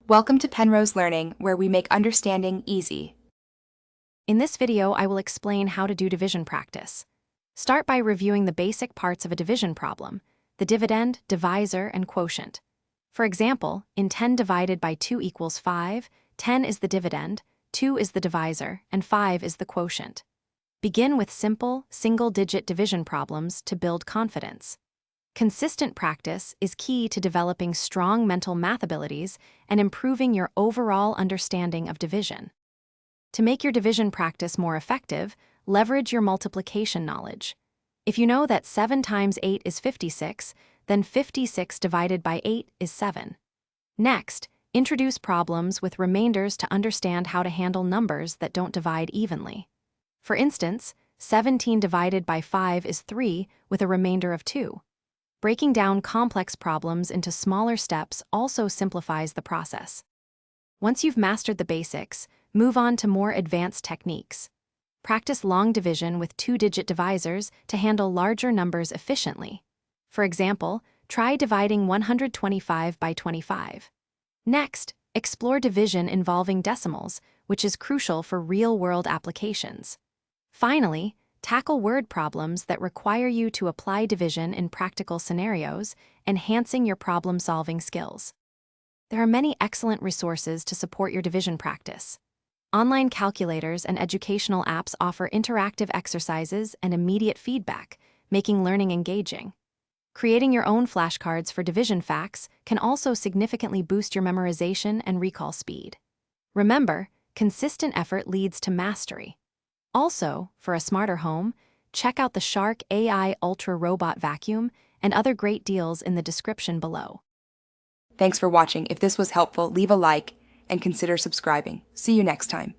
Welcome to Penrose Learning, where we make understanding easy. In this video, I will explain how to do division practice. Start by reviewing the basic parts of a division problem: the dividend, divisor, and quotient. For example, in 10 divided by 2 equals 5, 10 is the dividend, 2 is the divisor, and 5 is the quotient. Begin with simple, single-digit division problems to build confidence. Consistent practice is key to developing strong mental math abilities and improving your overall understanding of division. To make your division practice more effective, leverage your multiplication knowledge. If you know that 7 times 8 is 56, then 56 divided by 8 is 7. Next, introduce problems with remainders to understand how to handle numbers that don't divide evenly. For instance, 17 divided by 5 is 3 with a remainder of 2. Breaking down complex problems into smaller steps also simplifies the process. Once you've mastered the basics, move on to more advanced techniques. Practice long division with 2-digit divisors to handle larger numbers efficiently. For example, try dividing 125 by 25. Next, explore division involving decimals, which is crucial for real-world applications. Finally, tackle word problems that require you to apply division in practical scenarios, enhancing your problem-solving skills. There are many excellent resources to support your division practice. Online calculators and educational apps offer interactive exercises and immediate feedback, making learning engaging. Creating your own flashcards for division facts can also significantly boost your memorization and recall speed. Remember, consistent effort leads to mastery. Also, for a smarter home, check out the Shark AI Ultra Robot Vacuum and other great deals in the description below. Thanks for watching. If this was helpful, leave a like and consider subscribing. See you next time.